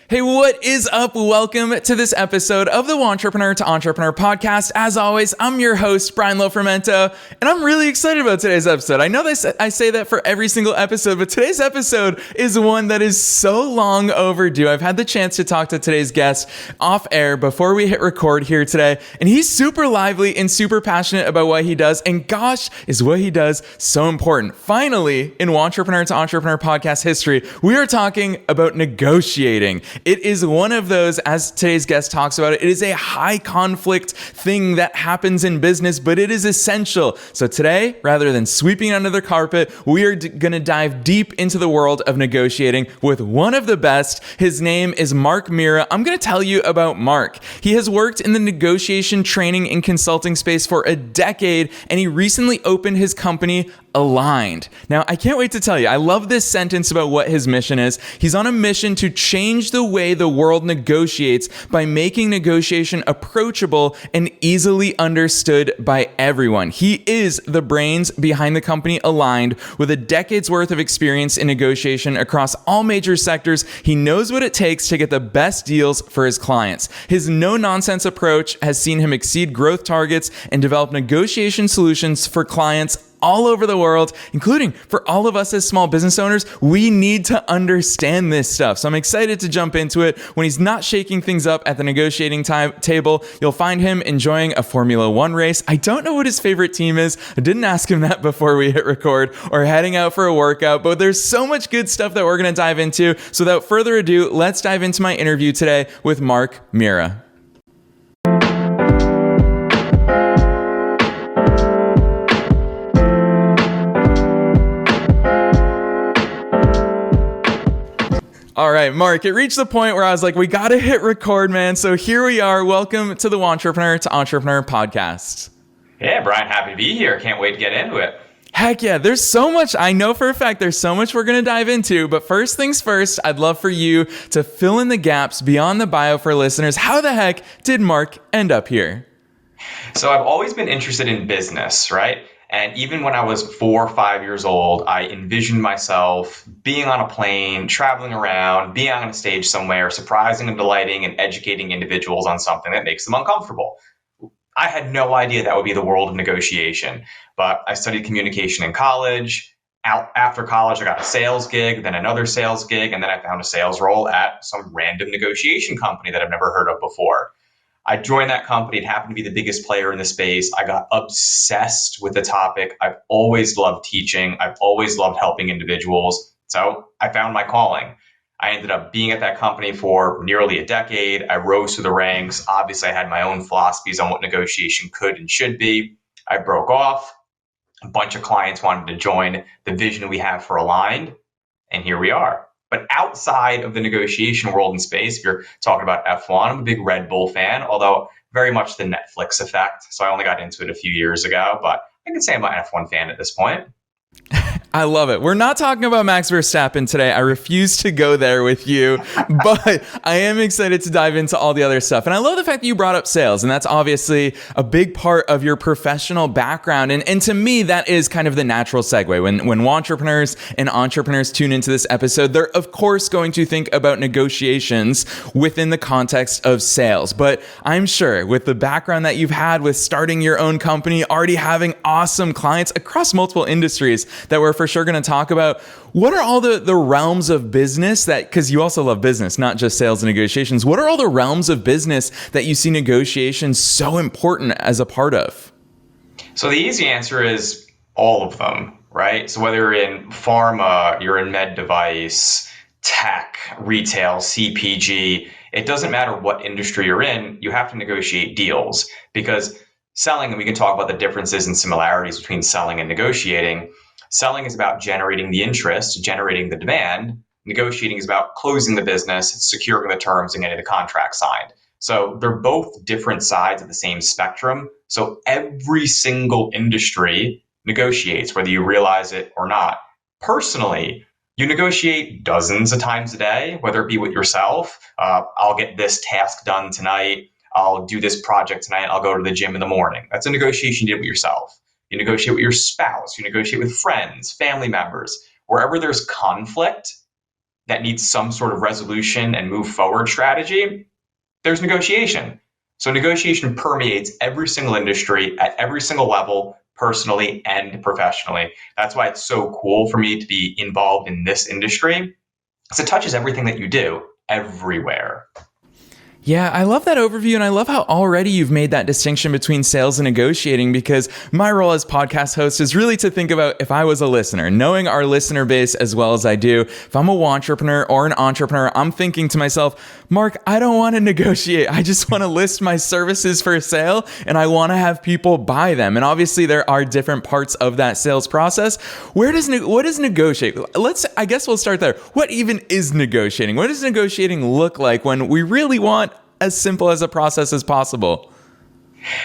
Hey, what is up? Welcome to this episode of the Wantrepreneur to Entrepreneur podcast. As always, I'm your host, Brian Lofrumento, and I'm really excited about today's episode. I know I say that for every single episode, but today's episode is one that is so long overdue. I've had the chance to talk to today's guest off air before we hit record here today, and he's super lively and super passionate about what he does, and gosh, is what he does so important. Finally, in Wantrepreneur to Entrepreneur podcast history, we are talking about negotiating. It is one of those, as today's guest talks about it is a high conflict thing that happens in business, but it is essential. So today, rather than sweeping it under the carpet, we are going to dive deep into the world of negotiating with one of the best. His name is Mark Mirra. I'm going to tell you about Mark. He has worked in the negotiation training and consulting space for a decade, and he recently opened his company, Aligned. Now, I can't wait to tell you, I love this sentence about what his mission is. He's on a mission to change the way the world negotiates by making negotiation approachable and easily understood by everyone. He is the brains behind the company Aligned, with a decade's worth of experience in negotiation across all major sectors. He knows what it takes to get the best deals for his clients. His no-nonsense approach has seen him exceed growth targets and develop negotiation solutions for clients all over the world, including for all of us as small business owners. We need to understand this stuff. So I'm excited to jump into it. When he's not shaking things up at the negotiating table, you'll find him enjoying a Formula One race. I don't know what his favorite team is. I didn't ask him that before we hit record, or heading out for a workout, but there's so much good stuff that we're going to dive into. So without further ado, let's dive into my interview today with Mark Mirra. All right, Mark, it reached the point where I was like, we got to hit record, man. So here we are. Welcome to the Wantrepreneur to Entrepreneur podcast. Yeah, Brian, happy to be here. Can't wait to get into it. Heck yeah, there's so much. I know for a fact there's so much we're going to dive into. But first things first, I'd love for you to fill in the gaps beyond the bio for listeners. How the heck did Mark end up here? So I've always been interested in business, right? And even when I was 4 or 5 years old, I envisioned myself being on a plane, traveling around, being on a stage somewhere, surprising and delighting and educating individuals on something that makes them uncomfortable. I had no idea that would be the world of negotiation, but I studied communication in college. After college, I got a sales gig, then another sales gig, and then I found a sales role at some random negotiation company that I've never heard of before. I joined that company. It happened to be the biggest player in the space. I got obsessed with the topic. I've always loved teaching. I've always loved helping individuals. So I found my calling. I ended up being at that company for nearly a decade. I rose through the ranks. Obviously, I had my own philosophies on what negotiation could and should be. I broke off. A bunch of clients wanted to join the vision we have for Aligned, and here we are. But outside of the negotiation world and space, if you're talking about F1, I'm a big Red Bull fan, although very much the Netflix effect. So I only got into it a few years ago, but I can say I'm an F1 fan at this point. I love it. We're not talking about Max Verstappen today. I refuse to go there with you, but I am excited to dive into all the other stuff. And I love the fact that you brought up sales, and that's obviously a big part of your professional background. And to me, that is kind of the natural segue. When wantrepreneurs and entrepreneurs tune into this episode, they're of course going to think about negotiations within the context of sales. But I'm sure with the background that you've had with starting your own company, already having awesome clients across multiple industries that we're for sure going to talk about, what are all the realms of business that, because you also love business, not just sales and negotiations, what are all the realms of business that you see negotiations so important as a part of? So the easy answer is all of them, right? So whether you're in pharma, you're in med device, tech, retail, CPG, it doesn't matter what industry you're in, you have to negotiate deals, because selling, and we can talk about the differences and similarities between selling and negotiating. Selling is about generating the interest, generating the demand. Negotiating is about closing the business, securing the terms, and getting the contract signed. So they're both different sides of the same spectrum. So every single industry negotiates, whether you realize it or not. Personally, you negotiate dozens of times a day, whether it be with yourself. I'll get this task done tonight. I'll do this project tonight. I'll go to the gym in the morning. That's a negotiation you did with yourself. You negotiate with your spouse. You negotiate with friends, family members. Wherever there's conflict, that needs some sort of resolution and move forward strategy, there's negotiation. So negotiation permeates every single industry at every single level, personally and professionally. That's why it's so cool for me to be involved in this industry, because it touches everything that you do everywhere. Yeah, I love that overview, and I love how already you've made that distinction between sales and negotiating, because my role as podcast host is really to think about if I was a listener, knowing our listener base as well as I do. If I'm a wantrepreneur or an entrepreneur, I'm thinking to myself, Mark, I don't want to negotiate. I just want to list my services for sale, and I want to have people buy them. And obviously there are different parts of that sales process. What is negotiate? I guess we'll start there. What even is negotiating? What does negotiating look like when we really want as simple as a process as possible?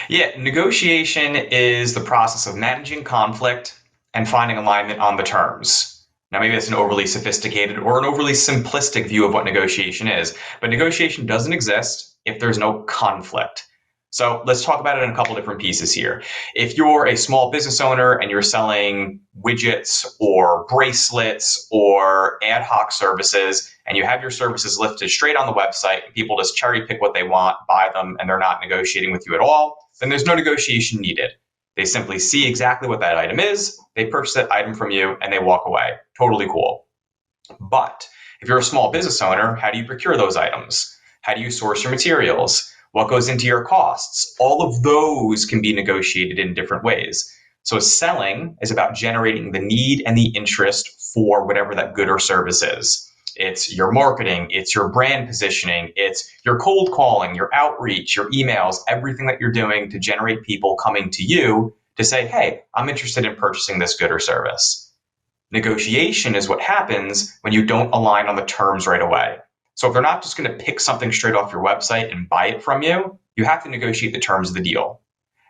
Yeah, negotiation is the process of managing conflict and finding alignment on the terms. Now, maybe that's an overly sophisticated or an overly simplistic view of what negotiation is, but negotiation doesn't exist if there's no conflict. So let's talk about it in a couple different pieces here. If you're a small business owner and you're selling widgets or bracelets or ad hoc services, and you have your services listed straight on the website, and people just cherry pick what they want, buy them, and they're not negotiating with you at all, then there's no negotiation needed. They simply see exactly what that item is, they purchase that item from you, and they walk away. Totally cool. But if you're a small business owner, how do you procure those items? How do you source your materials? What goes into your costs? All of those can be negotiated in different ways. So selling is about generating the need and the interest for whatever that good or service is. It's your marketing, it's your brand positioning, it's your cold calling, your outreach, your emails, everything that you're doing to generate people coming to you to say, hey, I'm interested in purchasing this good or service. Negotiation is what happens when you don't align on the terms right away. So if they're not just going to pick something straight off your website and buy it from you, you have to negotiate the terms of the deal.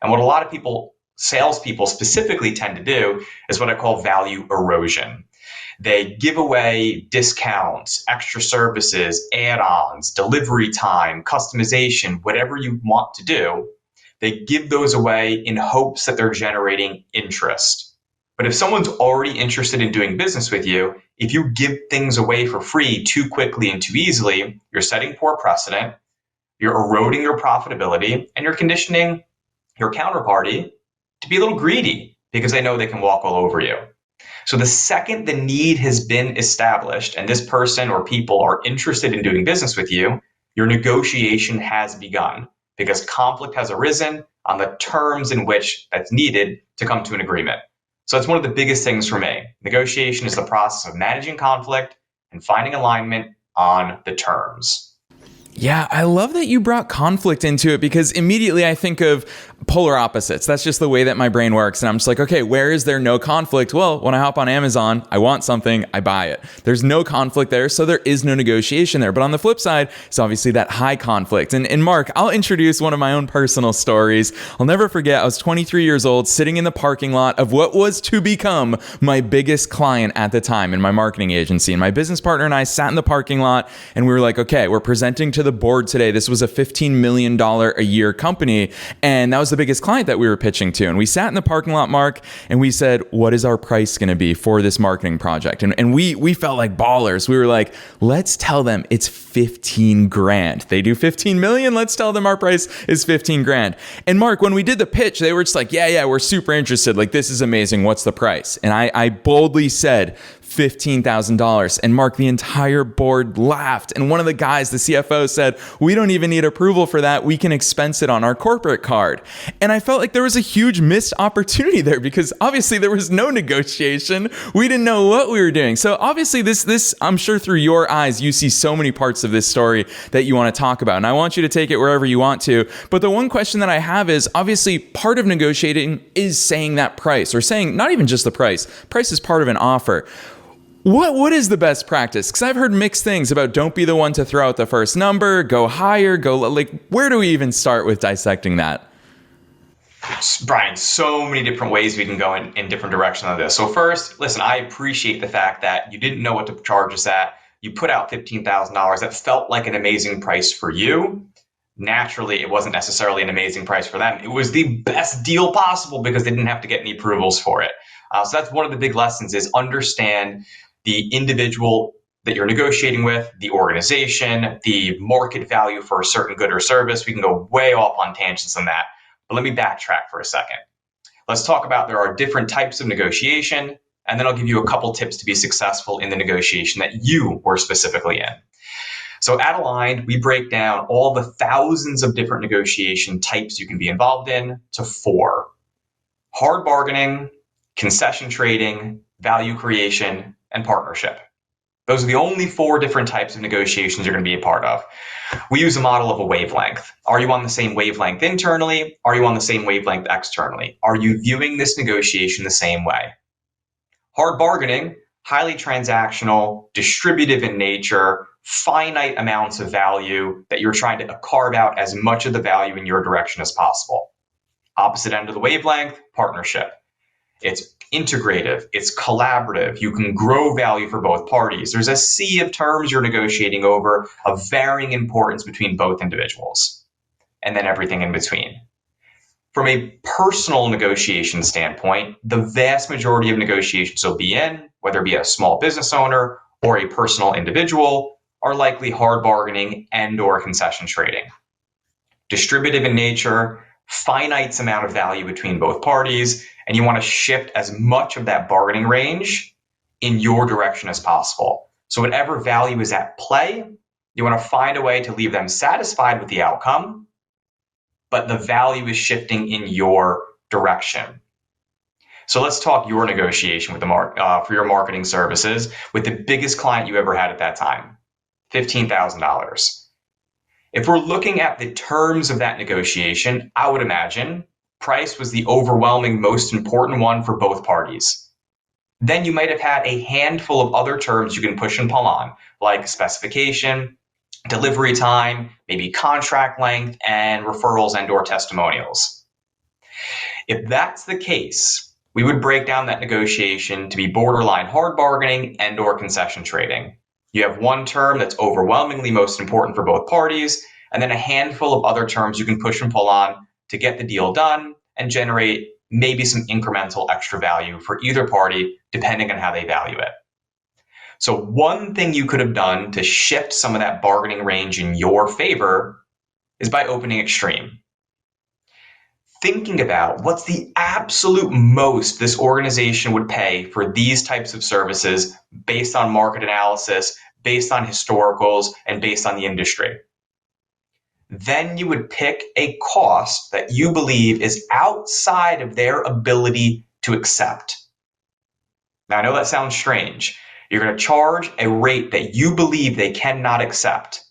And what a lot of people, salespeople specifically, tend to do is what I call value erosion. They give away discounts, extra services, add-ons, delivery time, customization, whatever you want to do. They give those away in hopes that they're generating interest. But if someone's already interested in doing business with you, if you give things away for free too quickly and too easily, you're setting poor precedent, you're eroding your profitability, and you're conditioning your counterparty to be a little greedy because they know they can walk all over you. So the second the need has been established and this person or people are interested in doing business with you, your negotiation has begun because conflict has arisen on the terms in which that's needed to come to an agreement. So that's one of the biggest things for me. Negotiation is the process of managing conflict and finding alignment on the terms. Yeah, I love that you brought conflict into it, because immediately I think of polar opposites. That's just the way that my brain works. And I'm just like, okay, where is there no conflict? Well, when I hop on Amazon, I want something, I buy it. There's no conflict there, so there is no negotiation there. But on the flip side, it's obviously that high conflict. And Mark, I'll introduce one of my own personal stories. I'll never forget, I was 23 years old, sitting in the parking lot of what was to become my biggest client at the time in my marketing agency. And my business partner and I sat in the parking lot, and we were like, okay, we're presenting to the board today. This was a $15 million a year company, and that was the biggest client that we were pitching to. And we sat in the parking lot, Mark, and we said, what is our price going to be for this marketing project? And we felt like ballers. We were like, let's tell them it's 15 grand. They do 15 million. Let's tell them our price is 15 grand. And Mark, when we did the pitch, they were just like, yeah, we're super interested. Like, this is amazing. What's the price? And I boldly said, $15,000. And Mark, the entire board laughed. And one of the guys, the CFO, said, we don't even need approval for that. We can expense it on our corporate card. And I felt like there was a huge missed opportunity there, because obviously there was no negotiation. We didn't know what we were doing. So obviously this, I'm sure through your eyes, you see so many parts of this story that you want to talk about. And I want you to take it wherever you want to. But the one question that I have is, obviously part of negotiating is saying that price, or saying not even just the price. Price is part of an offer. What is the best practice? Because I've heard mixed things about don't be the one to throw out the first number, go higher, go like, where do we even start with dissecting that? Brian, so many different ways we can go in different directions on this. So first, listen, I appreciate the fact that you didn't know what to charge us at. You put out $15,000. That felt like an amazing price for you. Naturally, it wasn't necessarily an amazing price for them. It was the best deal possible because they didn't have to get any approvals for it. So that's one of the big lessons, is understand the individual that you're negotiating with, the organization, the market value for a certain good or service. We can go way off on tangents on that, but let me backtrack for a second. Let's talk about there are different types of negotiation, and then I'll give you a couple tips to be successful in the negotiation that you were specifically in. So at Aligned, we break down all the thousands of different negotiation types you can be involved in to 4: hard bargaining, concession trading, value creation, and partnership. Those are the only 4 different types of negotiations you're going to be a part of. We use a model of a wavelength. Are you on the same wavelength internally? Are you on the same wavelength externally? Are you viewing this negotiation the same way? Hard bargaining, highly transactional, distributive in nature, finite amounts of value that you're trying to carve out as much of the value in your direction as possible. Opposite end of the wavelength, partnership. It's integrative, it's collaborative. You can grow value for both parties. There's a sea of terms you're negotiating over of varying importance between both individuals, and then everything in between. From a personal negotiation standpoint, the vast majority of negotiations you'll be in, whether it be a small business owner or a personal individual, are likely hard bargaining and/or concession trading. Distributive in nature, finite amount of value between both parties, and you want to shift as much of that bargaining range in your direction as possible. So whatever value is at play, you want to find a way to leave them satisfied with the outcome, but the value is shifting in your direction. So let's talk your negotiation with for your marketing services with the biggest client you ever had at that time, $15,000. If we're looking at the terms of that negotiation, I would imagine price was the overwhelming most important one for both parties. Then you might have had a handful of other terms you can push and pull on, like specification, delivery time, maybe contract length, and referrals and/or testimonials. If that's the case, we would break down that negotiation to be borderline hard bargaining and/or concession trading. You have one term that's overwhelmingly most important for both parties, and then a handful of other terms you can push and pull on to get the deal done and generate maybe some incremental extra value for either party, depending on how they value it. So one thing you could have done to shift some of that bargaining range in your favor is by opening extreme. Thinking about what's the absolute most this organization would pay for these types of services based on market analysis, based on historicals, and based on the industry. Then you would pick a cost that you believe is outside of their ability to accept. Now, I know that sounds strange. You're going to charge a rate that you believe they cannot accept.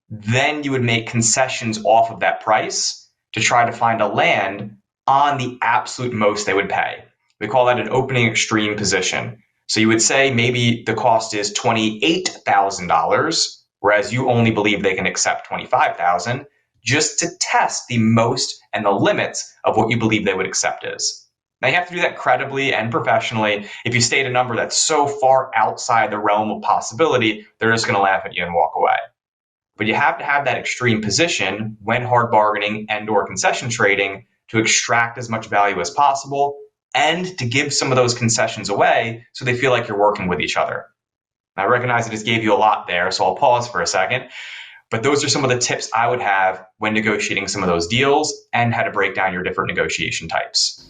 Then you would make concessions off of that price to try to find a land on the absolute most they would pay. We call that an opening extreme position. So you would say maybe the cost is $28,000, whereas you only believe they can accept $25,000, just to test the most and the limits of what you believe they would accept is. Now you have to do that credibly and professionally. If you state a number that's so far outside the realm of possibility, they're just going to laugh at you and walk away. But you have to have that extreme position when hard bargaining and/or concession trading to extract as much value as possible and to give some of those concessions away so they feel like you're working with each other. I recognize I just gave you a lot there, so I'll pause for a second. But those are some of the tips I would have when negotiating some of those deals and how to break down your different negotiation types.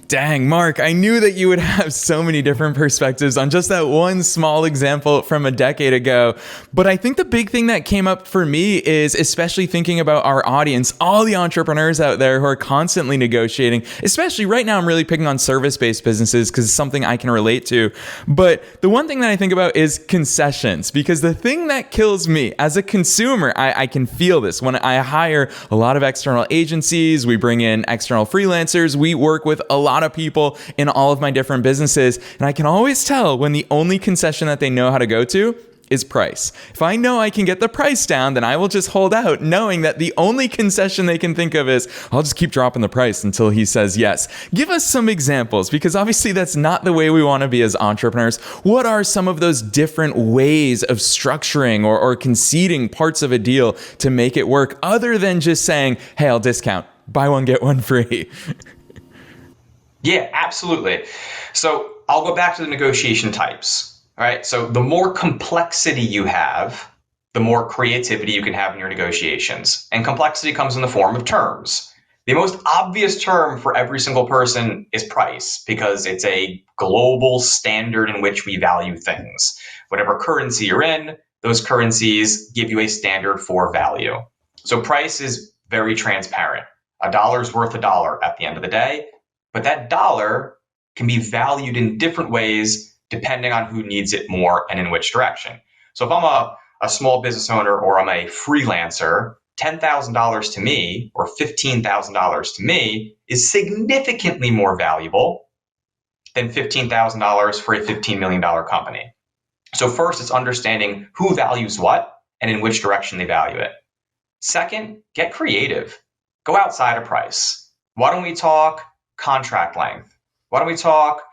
Dang, Mark, I knew that you would have so many different perspectives on just that one small example from a decade ago. But I think the big thing that came up for me is especially thinking about our audience, all the entrepreneurs out there who are constantly negotiating, especially right now, I'm really picking on service-based businesses because it's something I can relate to. But the one thing that I think about is concessions, because the thing that kills me as a consumer, I can feel this when I hire a lot of external agencies, we bring in external freelancers, we work with a lot of people in all of my different businesses. And I can always tell when the only concession that they know how to go to is price. If I know I can get the price down, then I will just hold out, knowing that the only concession they can think of is, I'll just keep dropping the price until he says yes. Give us some examples, because obviously that's not the way we want to be as entrepreneurs. What are some of those different ways of structuring or conceding parts of a deal to make it work, other than just saying, hey, I'll discount, buy one, get one free? Yeah, absolutely. So I'll go back to the negotiation types. All right. So the more complexity you have, the more creativity you can have in your negotiations. And complexity comes in the form of terms. The most obvious term for every single person is price, because it's a global standard in which we value things. Whatever currency you're in, those currencies give you a standard for value. So price is very transparent. A dollar's worth a dollar at the end of the day, but that dollar can be valued in different ways depending on who needs it more and in which direction. So if I'm a small business owner or I'm a freelancer, $10,000 to me or $15,000 to me is significantly more valuable than $15,000 for a $15 million company. So first, it's understanding who values what and in which direction they value it. Second, get creative. Go outside of price. Why don't we talk contract length? Why don't we talk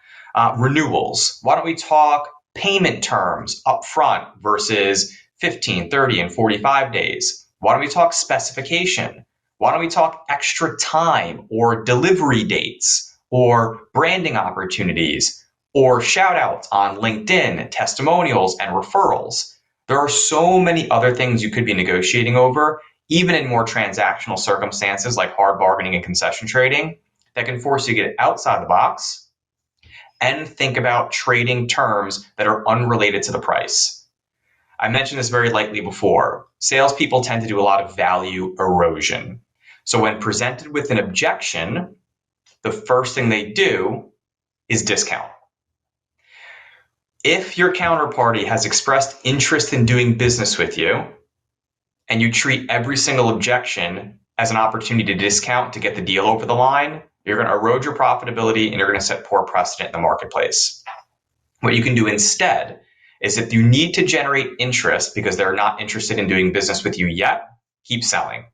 renewals? Why don't we talk payment terms upfront versus 15, 30, and 45 days? Why don't we talk specification? Why don't we talk extra time or delivery dates or branding opportunities or shout outs on LinkedIn, testimonials, and referrals? There are so many other things you could be negotiating over, even in more transactional circumstances like hard bargaining and concession trading, that can force you to get outside the box and think about trading terms that are unrelated to the price. I mentioned this very lightly before. Salespeople tend to do a lot of value erosion. So when presented with an objection, the first thing they do is discount. If your counterparty has expressed interest in doing business with you, and you treat every single objection as an opportunity to discount to get the deal over the line, you're going to erode your profitability and you're going to set poor precedent in the marketplace. What you can do instead is, if you need to generate interest because they're not interested in doing business with you yet, keep selling.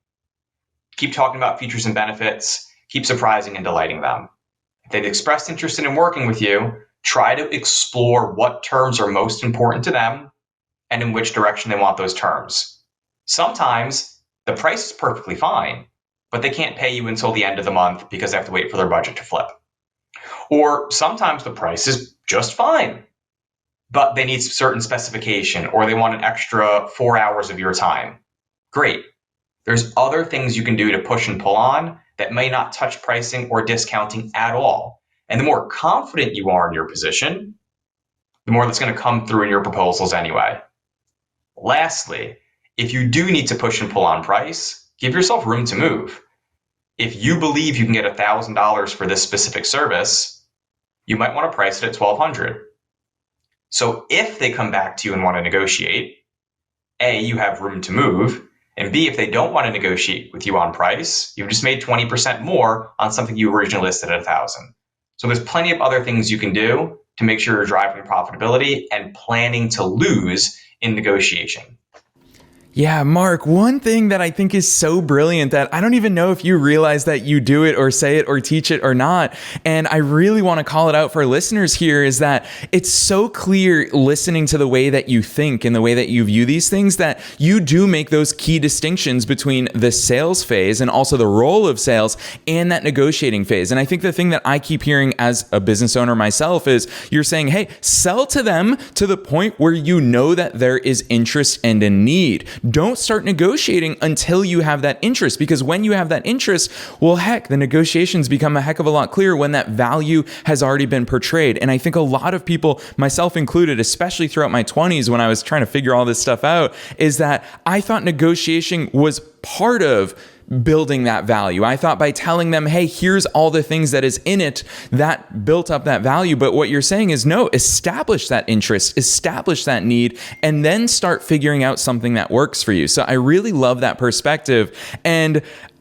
Keep talking about features and benefits. Keep surprising and delighting them. If they've expressed interest in working with you, try to explore what terms are most important to them and in which direction they want those terms. Sometimes the price is perfectly fine, but they can't pay you until the end of the month because they have to wait for their budget to flip. Or sometimes the price is just fine, but they need certain specification or they want an extra 4 hours of your time. Great. There's other things you can do to push and pull on that may not touch pricing or discounting at all. And the more confident you are in your position, the more that's going to come through in your proposals anyway. Lastly, if you do need to push and pull on price, give yourself room to move. If you believe you can get $1,000 for this specific service, you might want to price it at $1,200. So if they come back to you and want to negotiate, A, you have room to move, and B, if they don't want to negotiate with you on price, you've just made 20% more on something you originally listed at $1,000. So there's plenty of other things you can do to make sure you're driving profitability and planning to lose in negotiation. Yeah, Mark, one thing that I think is so brilliant that I don't even know if you realize that you do it or say it or teach it or not, and I really want to call it out for listeners here, is that it's so clear listening to the way that you think and the way that you view these things that you do make those key distinctions between the sales phase and also the role of sales and that negotiating phase. And I think the thing that I keep hearing as a business owner myself is you're saying, hey, sell to them to the point where you know that there is interest and a need. Don't start negotiating until you have that interest, because when you have that interest, well, heck, the negotiations become a heck of a lot clearer when that value has already been portrayed. And I think a lot of people, myself included, especially throughout my 20s when I was trying to figure all this stuff out, is that I thought negotiation was part of building that value. I thought by telling them, hey, here's all the things that is in it, that built up that value. But what you're saying is no, establish that interest, establish that need, and then start figuring out something that works for you. So I really love that perspective. And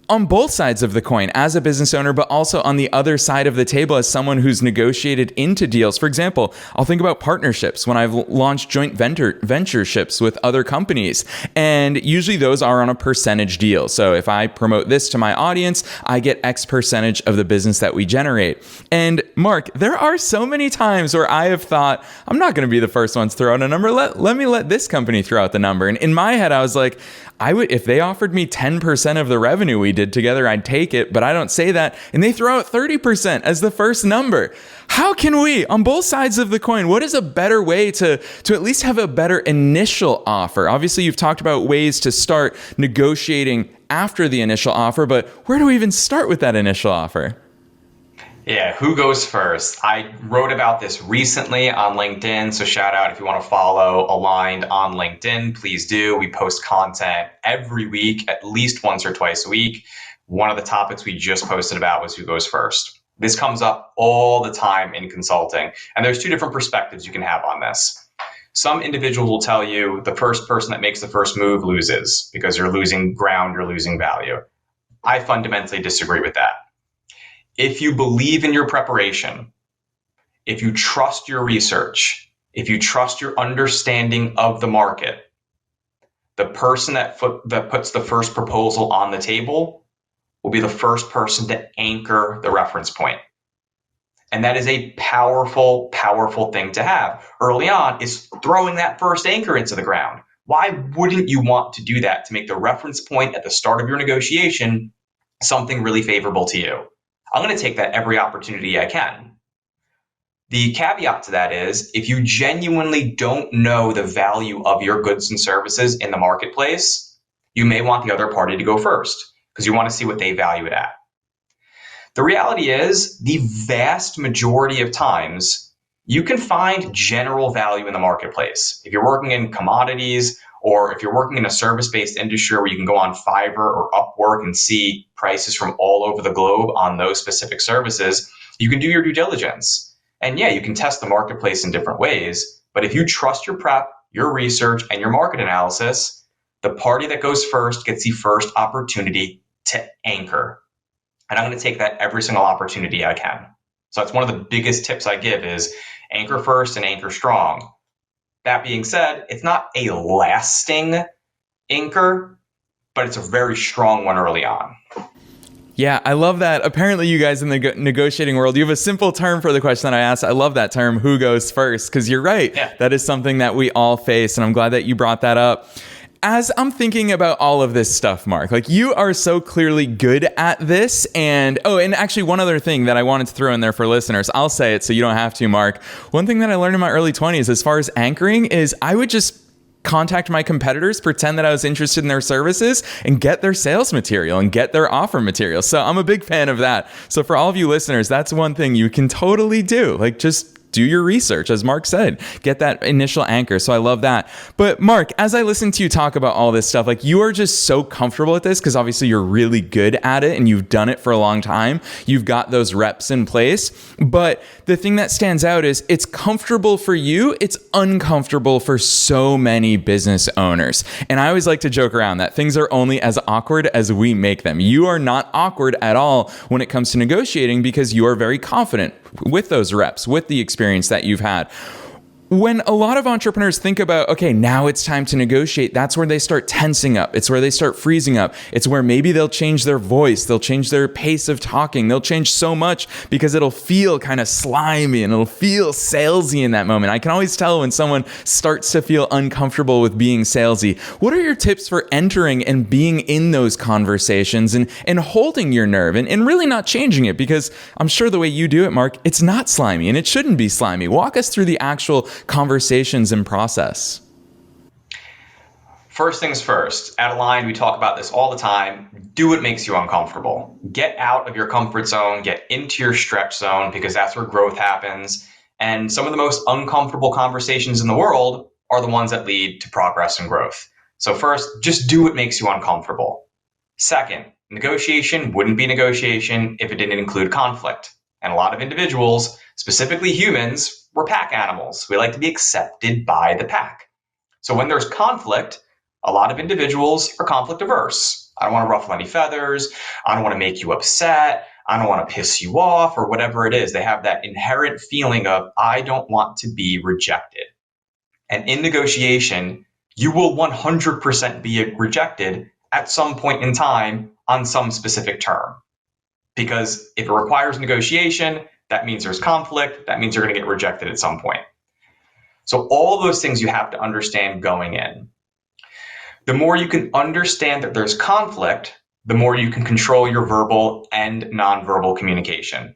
on both sides of the coin as a business owner, but also on the other side of the table as someone who's negotiated into deals. For example, I'll think about partnerships when I've launched joint ventureships with other companies. And usually those are on a percentage deal. So if I promote this to my audience, I get X percentage of the business that we generate. And Mark, there are so many times where I have thought, I'm not going to be the first one to throw out a number. Let me let this company throw out the number. And in my head, I was like, I would, if they offered me 10% of the revenue we did together, I'd take it, but I don't say that. And they throw out 30% as the first number. How can we, on both sides of the coin, what is a better way to at least have a better initial offer? Obviously, you've talked about ways to start negotiating after the initial offer, but where do we even start with that initial offer? Yeah, who goes first? I wrote about this recently on LinkedIn, so shout out if you want to follow Aligned on LinkedIn, please do. We post content every week, at least once or twice a week. One of the topics we just posted about was who goes first. This comes up all the time in consulting, and there's two different perspectives you can have on this. Some individuals will tell you the first person that makes the first move loses because you're losing ground, you're losing value. I fundamentally disagree with that. If you believe in your preparation, if you trust your research, if you trust your understanding of the market, the person that puts the first proposal on the table will be the first person to anchor the reference point. And that is a powerful, powerful thing to have. Early on is throwing that first anchor into the ground. Why wouldn't you want to do that to make the reference point at the start of your negotiation something really favorable to you? I'm going to take that every opportunity I can. The caveat to that is if you genuinely don't know the value of your goods and services in the marketplace, you may want the other party to go first because you want to see what they value it at. The reality is the vast majority of times you can find general value in the marketplace. If you're working in commodities or if you're working in a service-based industry where you can go on Fiverr or Upwork and see prices from all over the globe on those specific services, you can do your due diligence. And yeah, you can test the marketplace in different ways, but if you trust your prep, your research, and your market analysis, the party that goes first gets the first opportunity to anchor. And I'm going to take that every single opportunity I can. So that's one of the biggest tips I give is anchor first and anchor strong. That being said, it's not a lasting anchor, but it's a very strong one early on. Yeah, I love that. Apparently, you guys in the negotiating world, you have a simple term for the question that I asked. I love that term, who goes first, because you're right. Yeah. That is something that we all face, and I'm glad that you brought that up. As I'm thinking about all of this stuff, Mark, like you are so clearly good at this. And actually one other thing that I wanted to throw in there for listeners, I'll say it so you don't have to, Mark. One thing that I learned in my early 20s as far as anchoring is I would just contact my competitors, pretend that I was interested in their services and get their sales material and get their offer material. So I'm a big fan of that. So for all of you listeners, that's one thing you can totally do. Like just do your research, as Mark said, get that initial anchor. So I love that. But Mark, as I listen to you talk about all this stuff, like you are just so comfortable with this because obviously you're really good at it and you've done it for a long time. You've got those reps in place. But the thing that stands out is it's comfortable for you. It's uncomfortable for so many business owners. And I always like to joke around that things are only as awkward as we make them. You are not awkward at all when it comes to negotiating because you are very confident with those reps, with the experience that you've had. When a lot of entrepreneurs think about, okay, now it's time to negotiate, that's where they start tensing up. It's where they start freezing up. It's where maybe they'll change their voice. They'll change their pace of talking. They'll change so much because it'll feel kind of slimy and it'll feel salesy in that moment. I can always tell when someone starts to feel uncomfortable with being salesy. What are your tips for entering and being in those conversations and holding your nerve and really not changing it? Because I'm sure the way you do it, Mark, it's not slimy and it shouldn't be slimy. Walk us through the actual conversations and process. First things first, at Aligned, we talk about this all the time. Do what makes you uncomfortable. Get out of your comfort zone, get into your stretch zone because that's where growth happens. And some of the most uncomfortable conversations in the world are the ones that lead to progress and growth. So first, just do what makes you uncomfortable. Second, negotiation wouldn't be negotiation if it didn't include conflict. And a lot of individuals, specifically humans, we're pack animals. We like to be accepted by the pack. So when there's conflict, a lot of individuals are conflict averse. I don't want to ruffle any feathers. I don't want to make you upset. I don't want to piss you off or whatever it is. They have that inherent feeling of, I don't want to be rejected. And in negotiation, you will 100% be rejected at some point in time on some specific term. Because if it requires negotiation, that means there's conflict. That means you're going to get rejected at some point. So all those things you have to understand going in. The more you can understand that there's conflict, the more you can control your verbal and nonverbal communication.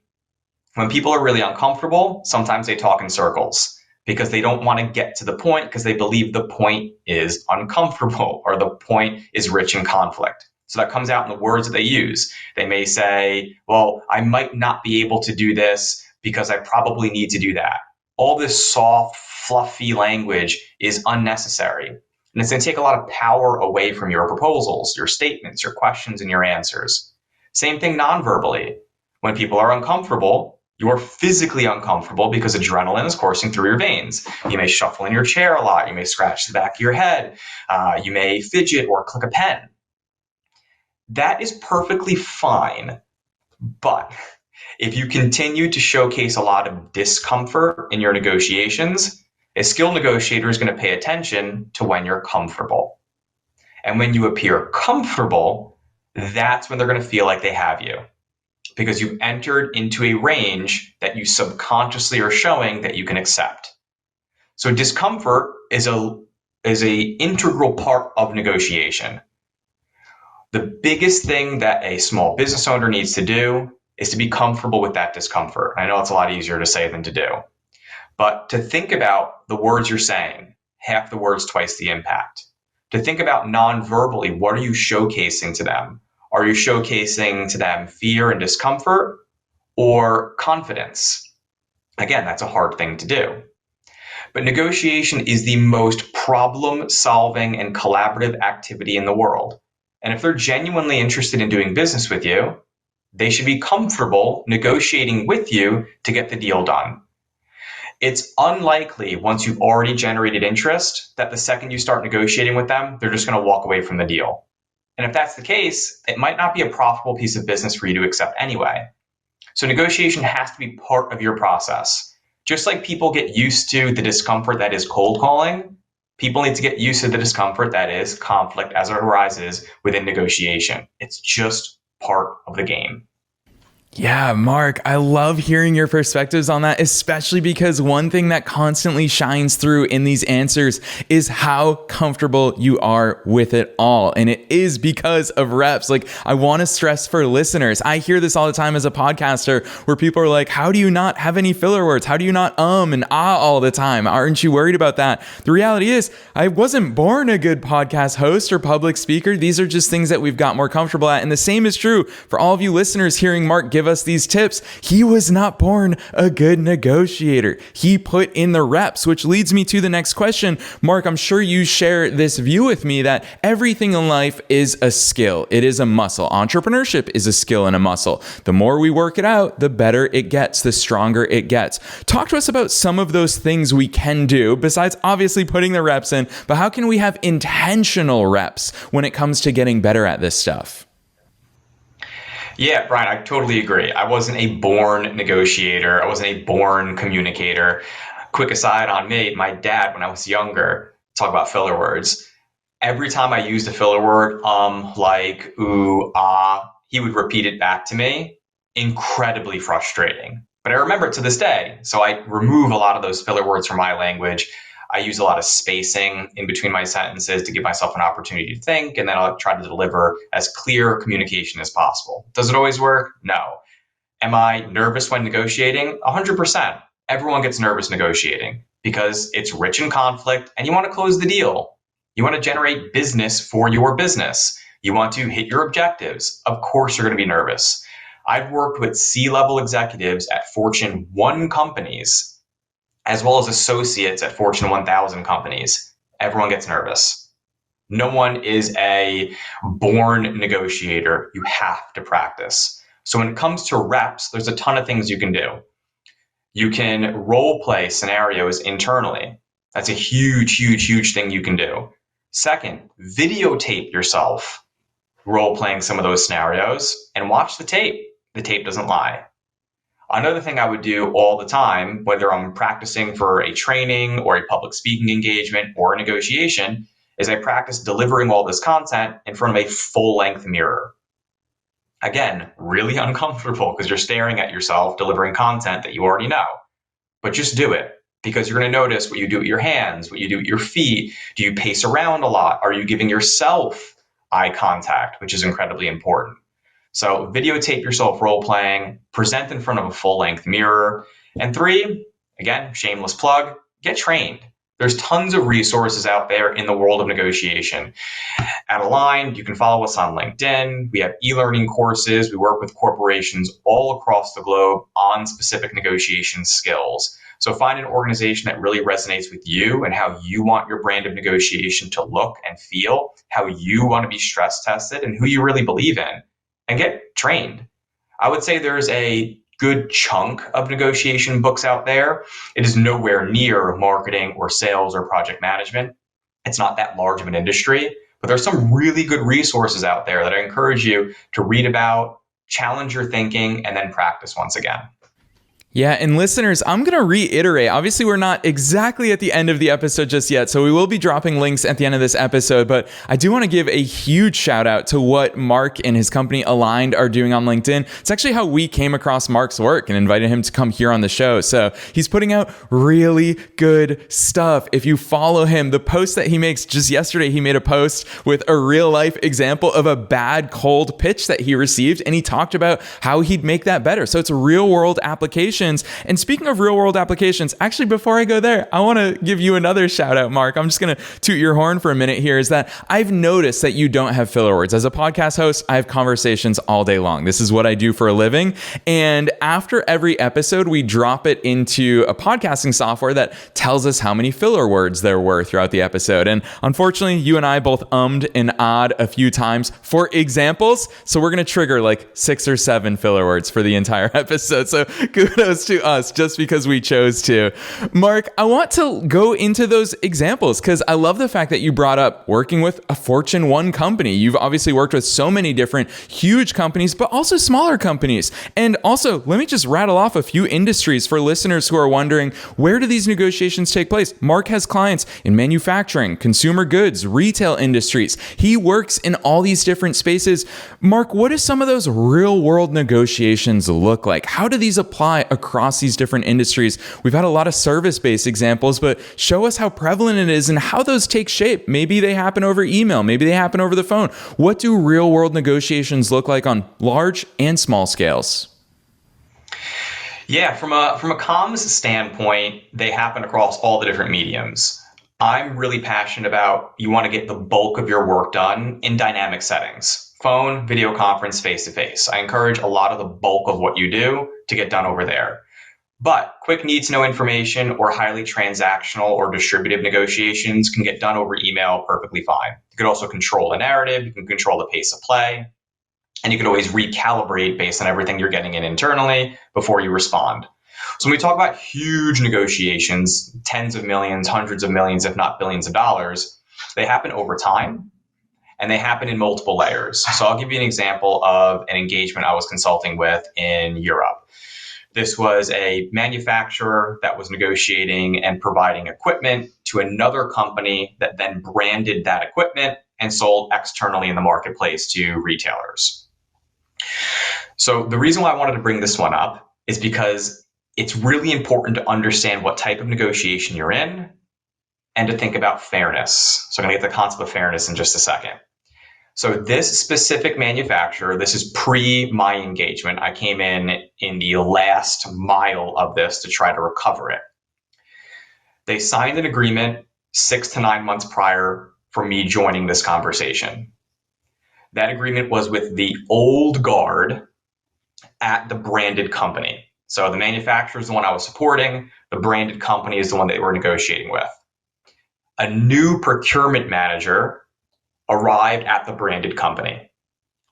When people are really uncomfortable, sometimes they talk in circles because they don't want to get to the point because they believe the point is uncomfortable or the point is rich in conflict. So that comes out in the words that they use. They may say, well, I might not be able to do this because I probably need to do that. All this soft, fluffy language is unnecessary. And it's going to take a lot of power away from your proposals, your statements, your questions, and your answers. Same thing non-verbally. When people are uncomfortable, you're physically uncomfortable because adrenaline is coursing through your veins. You may shuffle in your chair a lot. You may scratch the back of your head. You may fidget or click a pen. That is perfectly fine. But if you continue to showcase a lot of discomfort in your negotiations, a skilled negotiator is going to pay attention to when you're comfortable. And when you appear comfortable, that's when they're going to feel like they have you, because you've entered into a range that you subconsciously are showing that you can accept. So discomfort is a integral part of negotiation. The biggest thing that a small business owner needs to do is to be comfortable with that discomfort. I know it's a lot easier to say than to do, but to think about the words you're saying, half the words, twice the impact. To think about non-verbally, what are you showcasing to them? Are you showcasing to them fear and discomfort or confidence? Again, that's a hard thing to do. But negotiation is the most problem-solving and collaborative activity in the world. And if they're genuinely interested in doing business with you, they should be comfortable negotiating with you to get the deal done. It's unlikely, once you've already generated interest, that the second you start negotiating with them, they're just going to walk away from the deal. And if that's the case, it might not be a profitable piece of business for you to accept anyway. So negotiation has to be part of your process. Just like people get used to the discomfort that is cold calling, people need to get used to the discomfort that is conflict as it arises within negotiation. It's just part of the game. Yeah, Mark, I love hearing your perspectives on that, especially because one thing that constantly shines through in these answers is how comfortable you are with it all. And it is because of reps. Like, I want to stress for listeners, I hear this all the time as a podcaster where people are like, how do you not have any filler words? How do you not and ah all the time? Aren't you worried about that? The reality is, I wasn't born a good podcast host or public speaker. These are just things that we've got more comfortable at. And the same is true for all of you listeners hearing Mark give us these tips. He was not born a good negotiator. He put in the reps, which leads me to the next question. Mark, I'm sure you share this view with me that everything in life is a skill. It is a muscle. Entrepreneurship is a skill and a muscle. The more we work it out, the better it gets, the stronger it gets. Talk to us about some of those things we can do besides obviously putting the reps in, but how can we have intentional reps when it comes to getting better at this stuff? Yeah, Brian, I totally agree. I wasn't a born negotiator. I wasn't a born communicator. Quick aside on me, my dad, when I was younger, talk about filler words. Every time I used a filler word, like, ooh, ah, he would repeat it back to me. Incredibly frustrating. But I remember it to this day. So I remove a lot of those filler words from my language. I use a lot of spacing in between my sentences to give myself an opportunity to think, and then I'll try to deliver as clear communication as possible. Does it always work? No. Am I nervous when negotiating? 100%. Everyone gets nervous negotiating because it's rich in conflict and you want to close the deal. You want to generate business for your business. You want to hit your objectives. Of course, you're going to be nervous. I've worked with C-level executives at Fortune 1 companies, as well as associates at Fortune 1000 companies. Everyone gets nervous. No one is a born negotiator. You have to practice. So when it comes to reps, there's a ton of things you can do. You can role play scenarios internally. That's a huge, huge, huge thing you can do. Second, videotape yourself role playing some of those scenarios and watch the tape. The tape doesn't lie. Another thing I would do all the time, whether I'm practicing for a training or a public speaking engagement or a negotiation, is I practice delivering all this content in front of a full-length mirror. Again, really uncomfortable because you're staring at yourself delivering content that you already know. But just do it, because you're going to notice what you do with your hands, what you do with your feet. Do you pace around a lot? Are you giving yourself eye contact, which is incredibly important. So videotape yourself role playing, present in front of a full length mirror. And 3, again, shameless plug, get trained. There's tons of resources out there in the world of negotiation. At Aligned, you can follow us on LinkedIn. We have e-learning courses. We work with corporations all across the globe on specific negotiation skills. So find an organization that really resonates with you and how you want your brand of negotiation to look and feel, how you want to be stress tested, and who you really believe in, and get trained. I would say there's a good chunk of negotiation books out there. It is nowhere near marketing or sales or project management. It's not that large of an industry, but there's some really good resources out there that I encourage you to read about, challenge your thinking, and then practice once again. Yeah, and listeners, I'm going to reiterate. Obviously, we're not exactly at the end of the episode just yet, so we will be dropping links at the end of this episode, but I do want to give a huge shout out to what Mark and his company Aligned are doing on LinkedIn. It's actually how we came across Mark's work and invited him to come here on the show. So he's putting out really good stuff. If you follow him, the post that he makes, just yesterday, he made a post with a real life example of a bad cold pitch that he received, and he talked about how he'd make that better. So it's a real world application. And speaking of real world applications, actually, before I go there, I want to give you another shout out, Mark. I'm just going to toot your horn for a minute here, is that I've noticed that you don't have filler words. As a podcast host, I have conversations all day long. This is what I do for a living. And after every episode, we drop it into a podcasting software that tells us how many filler words there were throughout the episode. And unfortunately, you and I both ummed and ahhed a few times for examples. So we're going to trigger like 6 or 7 filler words for the entire episode. So kudos to us just because we chose to. Mark, I want to go into those examples because I love the fact that you brought up working with a Fortune 1 company. You've obviously worked with so many different huge companies, but also smaller companies. And also, let me just rattle off a few industries for listeners who are wondering, where do these negotiations take place? Mark has clients in manufacturing, consumer goods, retail industries. He works in all these different spaces. Mark, what do some of those real world negotiations look like? How do these apply across these different industries? We've had a lot of service-based examples, but show us how prevalent it is and how those take shape. Maybe they happen over email. Maybe they happen over the phone. What do real-world negotiations look like on large and small scales? Yeah, from a comms standpoint, they happen across all the different mediums. I'm really passionate about you want to get the bulk of your work done in dynamic settings. Phone, video conference, face-to-face. I encourage a lot of the bulk of what you do to get done over there. But quick need-to-know information or highly transactional or distributive negotiations can get done over email perfectly fine. You could also control the narrative, you can control the pace of play, and you can always recalibrate based on everything you're getting in internally before you respond. So when we talk about huge negotiations, tens of millions, hundreds of millions, if not billions of dollars, they happen over time. And they happen in multiple layers. So I'll give you an example of an engagement I was consulting with in Europe. This was a manufacturer that was negotiating and providing equipment to another company that then branded that equipment and sold externally in the marketplace to retailers. So the reason why I wanted to bring this one up is because it's really important to understand what type of negotiation you're in and to think about fairness. So I'm going to get the concept of fairness in just a second. So this specific manufacturer, this is pre my engagement. I came in the last mile of this to try to recover it. They signed an agreement 6 to 9 months prior for me joining this conversation. That agreement was with the old guard at the branded company. So the manufacturer is the one I was supporting. The branded company is the one they were negotiating with. A new procurement manager arrived at the branded company.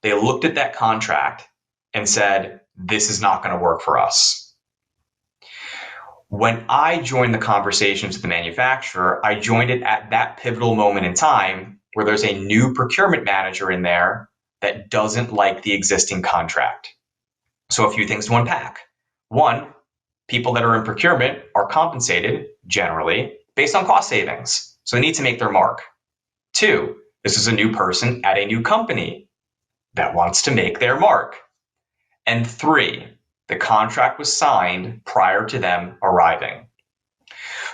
They looked at that contract and said, this is not going to work for us. When I joined the conversations with the manufacturer, I joined it at that pivotal moment in time where there's a new procurement manager in there that doesn't like the existing contract. So a few things to unpack. One, people that are in procurement are compensated generally based on cost savings. So they need to make their mark. Two, this is a new person at a new company that wants to make their mark. And three, the contract was signed prior to them arriving.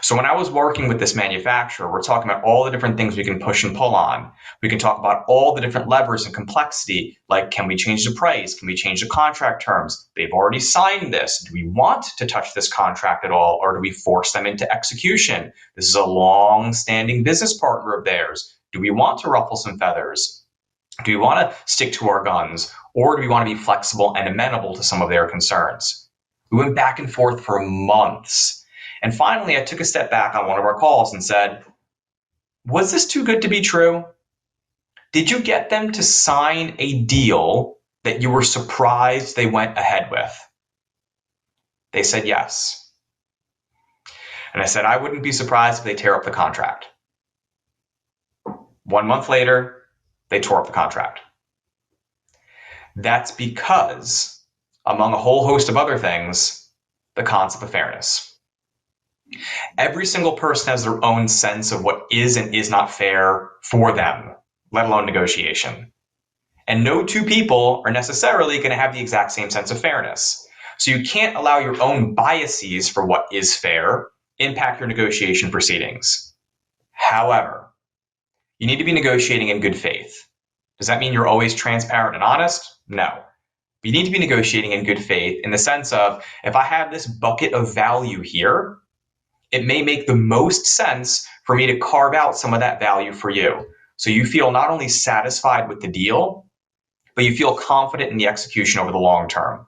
So when I was working with this manufacturer, we're talking about all the different things we can push and pull on. We can talk about all the different levers and complexity, like can we change the price? Can we change the contract terms? They've already signed this. Do we want to touch this contract at all, or do we force them into execution? This is a long-standing business partner of theirs. Do we want to ruffle some feathers? Do we want to stick to our guns, or do we want to be flexible and amenable to some of their concerns? We went back and forth for months. And finally, I took a step back on one of our calls and said, was this too good to be true? Did you get them to sign a deal that you were surprised they went ahead with? They said yes. And I said, I wouldn't be surprised if they tear up the contract. 1 month later, they tore up the contract. That's because, among a whole host of other things, the concept of fairness. Every single person has their own sense of what is and is not fair for them, let alone negotiation. And no two people are necessarily going to have the exact same sense of fairness. So you can't allow your own biases for what is fair impact your negotiation proceedings. However, you need to be negotiating in good faith. Does that mean you're always transparent and honest? No. You need to be negotiating in good faith in the sense of, if I have this bucket of value here, it may make the most sense for me to carve out some of that value for you. So you feel not only satisfied with the deal, but you feel confident in the execution over the long term.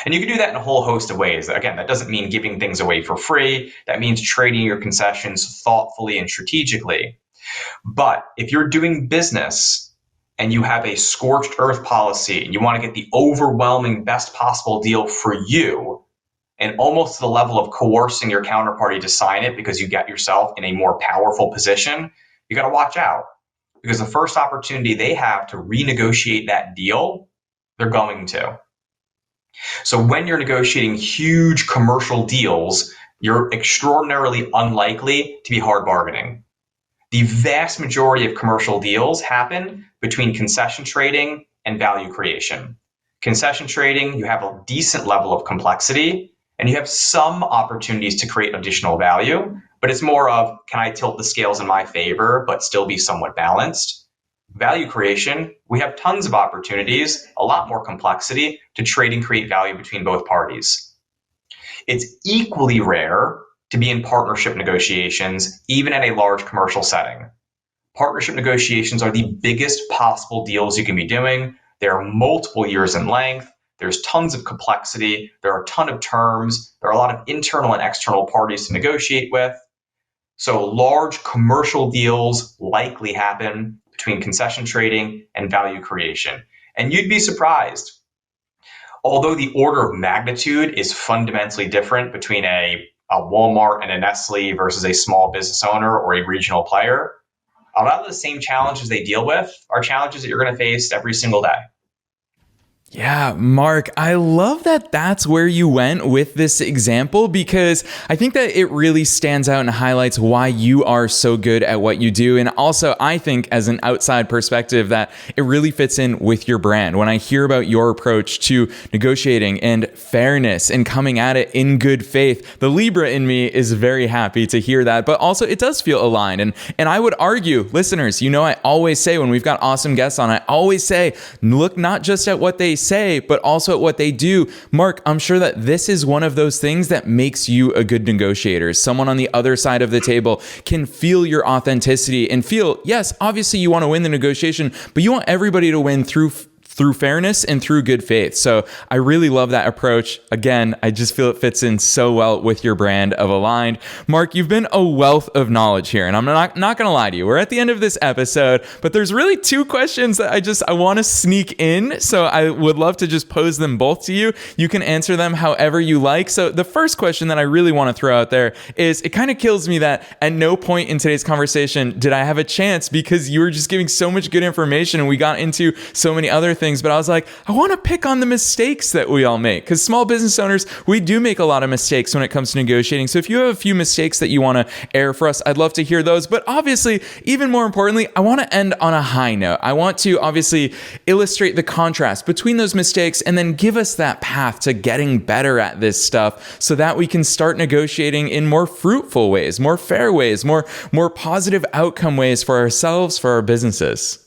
And you can do that in a whole host of ways. Again, that doesn't mean giving things away for free. That means trading your concessions thoughtfully and strategically. But if you're doing business and you have a scorched earth policy and you want to get the overwhelming best possible deal for you, and almost to the level of coercing your counterparty to sign it because you get yourself in a more powerful position, you got to watch out. Because the first opportunity they have to renegotiate that deal, they're going to. So when you're negotiating huge commercial deals, you're extraordinarily unlikely to be hard bargaining. The vast majority of commercial deals happen between concession trading and value creation. Concession trading, you have a decent level of complexity, and you have some opportunities to create additional value, but it's more of, can I tilt the scales in my favor, but still be somewhat balanced? Value creation, we have tons of opportunities, a lot more complexity to trade and create value between both parties. It's equally rare to be in partnership negotiations, even in a large commercial setting. Partnership negotiations are the biggest possible deals you can be doing. They're multiple years in length. There's tons of complexity. There are a ton of terms. There are a lot of internal and external parties to negotiate with. So large commercial deals likely happen between concession trading and value creation. And you'd be surprised. Although the order of magnitude is fundamentally different between a Walmart and a Nestle versus a small business owner or a regional player, a lot of the same challenges they deal with are challenges that you're going to face every single day. Yeah, Mark, I love that that's where you went with this example, because I think that it really stands out and highlights why you are so good at what you do. And also, I think as an outside perspective that it really fits in with your brand. When I hear about your approach to negotiating and fairness and coming at it in good faith, the Libra in me is very happy to hear that. But also, it does feel aligned. And I would argue, listeners, I always say when we've got awesome guests on, I always say, look not just at what they say, but also at what they do. Mark, I'm sure that this is one of those things that makes you a good negotiator. Someone on the other side of the table can feel your authenticity and feel, yes, obviously you want to win the negotiation, but you want everybody to win through fairness and through good faith. So I really love that approach. Again, I just feel it fits in so well with your brand of Aligned. Mark, you've been a wealth of knowledge here, and I'm not going to lie to you. We're at the end of this episode, but there's really two questions that I want to sneak in. So I would love to just pose them both to you. You can answer them however you like. So the first question that I really want to throw out there is, it kind of kills me that at no point in today's conversation did I have a chance, because you were just giving so much good information and we got into so many other things things, but I was like, I want to pick on the mistakes that we all make, because small business owners, we do make a lot of mistakes when it comes to negotiating. So if you have a few mistakes that you want to air for us, I'd love to hear those. But obviously, even more importantly, I want to end on a high note. I want to obviously illustrate the contrast between those mistakes and then give us that path to getting better at this stuff so that we can start negotiating in more fruitful ways, more fair ways, more positive outcome ways for ourselves, for our businesses.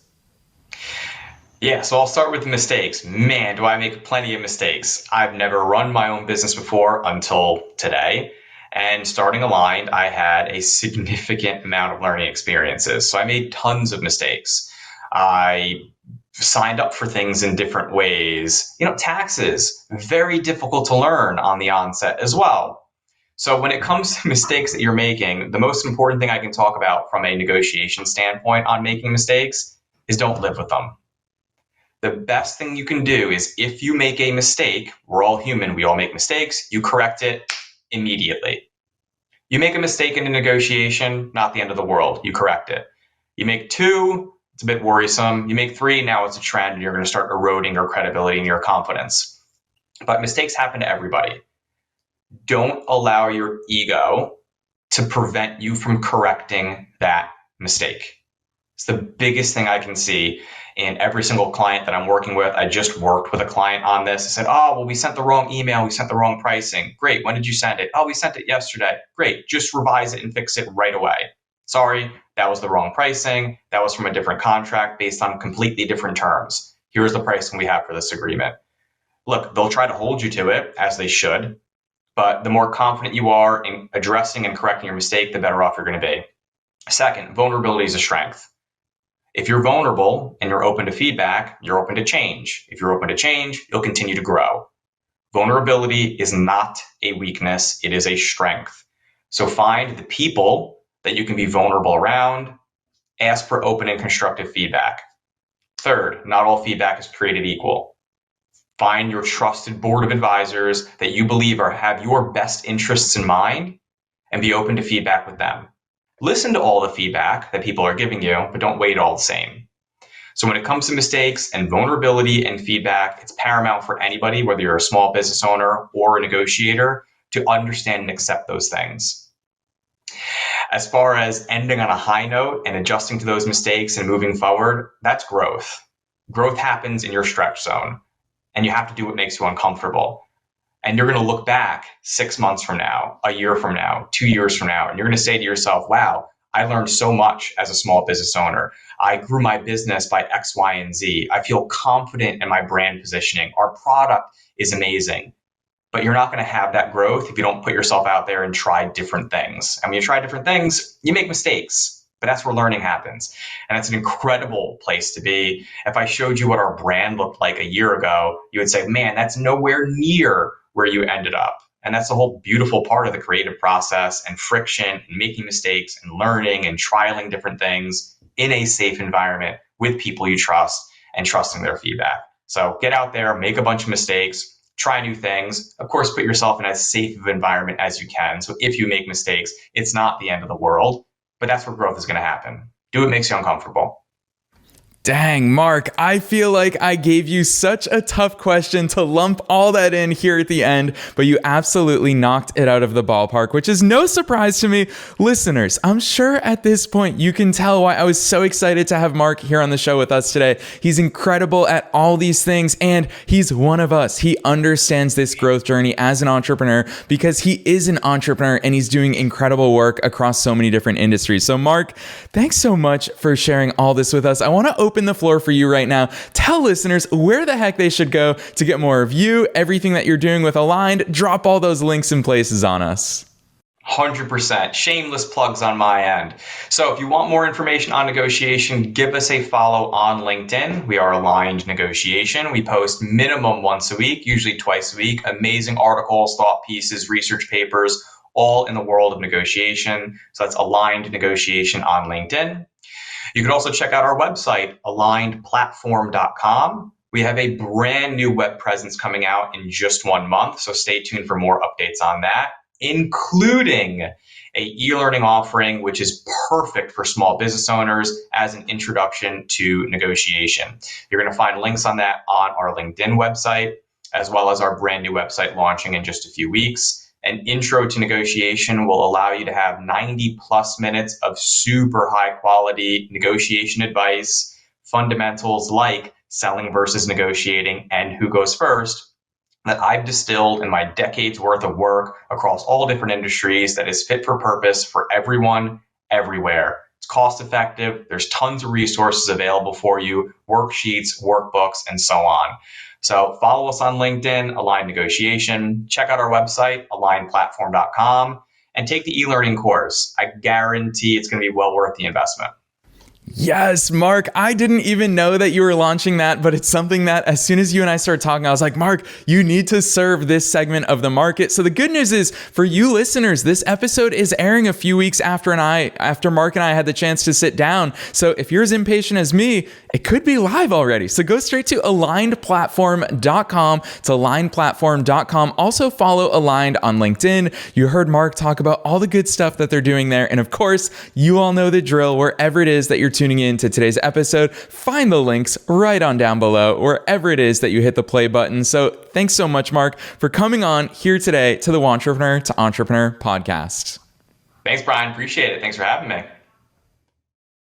Yeah, so I'll start with the mistakes. Man, do I make plenty of mistakes. I've never run my own business before until today. And starting Aligned, I had a significant amount of learning experiences. So I made tons of mistakes. I signed up for things in different ways. Taxes, very difficult to learn on the onset as well. So when it comes to mistakes that you're making, the most important thing I can talk about from a negotiation standpoint on making mistakes is don't live with them. The best thing you can do is, if you make a mistake, we're all human, we all make mistakes, you correct it immediately. You make a mistake in a negotiation, not the end of the world, you correct it. You make 2, it's a bit worrisome. You make 3, now it's a trend, and you're going to start eroding your credibility and your confidence. But mistakes happen to everybody. Don't allow your ego to prevent you from correcting that mistake. It's the biggest thing I can see in every single client that I'm working with. I just worked with a client on this. I said, oh, well, we sent the wrong email. We sent the wrong pricing. Great. When did you send it? Oh, we sent it yesterday. Great. Just revise it and fix it right away. Sorry, that was the wrong pricing. That was from a different contract based on completely different terms. Here's the pricing we have for this agreement. Look, they'll try to hold you to it, as they should. But the more confident you are in addressing and correcting your mistake, the better off you're going to be. Second, vulnerability is a strength. If you're vulnerable and you're open to feedback, you're open to change. If you're open to change, you'll continue to grow. Vulnerability is not a weakness, it is a strength. So find the people that you can be vulnerable around. Ask for open and constructive feedback. Third, not all feedback is created equal. Find your trusted board of advisors that you believe have your best interests in mind, and be open to feedback with them. Listen to all the feedback that people are giving you, but don't weigh it all the same. So when it comes to mistakes and vulnerability and feedback, it's paramount for anybody, whether you're a small business owner or a negotiator, to understand and accept those things. As far as ending on a high note and adjusting to those mistakes and moving forward, that's growth. Growth happens in your stretch zone, and you have to do what makes you uncomfortable. And you're going to look back 6 months from now, a year from now, 2 years from now, and you're going to say to yourself, wow, I learned so much as a small business owner. I grew my business by X, Y, and Z. I feel confident in my brand positioning. Our product is amazing. But you're not going to have that growth if you don't put yourself out there and try different things. And when you try different things, you make mistakes. But that's where learning happens. And it's an incredible place to be. If I showed you what our brand looked like a year ago, you would say, man, that's nowhere near where you ended up. And that's the whole beautiful part of the creative process, and friction, and making mistakes and learning and trialing different things in a safe environment with people you trust and trusting their feedback. So get out there, make a bunch of mistakes, try new things. Of course, put yourself in as safe of an environment as you can. So if you make mistakes, it's not the end of the world, but that's where growth is going to happen. Do what makes you uncomfortable. Dang, Mark, I feel like I gave you such a tough question to lump all that in here at the end, but you absolutely knocked it out of the ballpark, which is no surprise to me. Listeners, I'm sure at this point you can tell why I was so excited to have Mark here on the show with us today. He's incredible at all these things, and he's one of us. He understands this growth journey as an entrepreneur because he is an entrepreneur and he's doing incredible work across so many different industries. So Mark, thanks so much for sharing all this with us. I want to open the floor for you right now. Tell listeners where the heck they should go to get more of you, everything that you're doing with Aligned. Drop all those links and places on us. 100%. Shameless plugs on my end. So if you want more information on negotiation, give us a follow on LinkedIn. We are Aligned Negotiation. We post minimum once a week, usually twice a week. Amazing articles, thought pieces, research papers, all in the world of negotiation. So that's Aligned Negotiation on LinkedIn. You can also check out our website, alignedplatform.com. We have a brand new web presence coming out in just 1 month, so stay tuned for more updates on that, including a e-learning offering, which is perfect for small business owners as an introduction to negotiation. You're going to find links on that on our LinkedIn website, as well as our brand new website launching in just a few weeks. An intro to negotiation will allow you to have 90 plus minutes of super high quality negotiation advice, fundamentals like selling versus negotiating and who goes first, that I've distilled in my decades worth of work across all different industries that is fit for purpose for everyone, everywhere. It's cost effective. There's tons of resources available for you, worksheets, workbooks, and so on. So follow us on LinkedIn, Align Negotiation. Check out our website, alignplatform.com, and take the e-learning course. I guarantee it's going to be well worth the investment. Yes, Mark, I didn't even know that you were launching that, but it's something that as soon as you and I started talking, I was like, Mark, you need to serve this segment of the market. So the good news is for you listeners, this episode is airing a few weeks after Mark and I had the chance to sit down. So if you're as impatient as me, it could be live already. So go straight to alignedplatform.com. It's alignedplatform.com. Also follow Aligned on LinkedIn. You heard Mark talk about all the good stuff that they're doing there. And of course, you all know the drill. Wherever it is that you're tuning in to today's episode, find the links right on down below, wherever it is that you hit the play button. So thanks so much, Mark, for coming on here today to the Wantrepreneur to Entrepreneur podcast. Thanks, Brian. Appreciate it. Thanks for having me.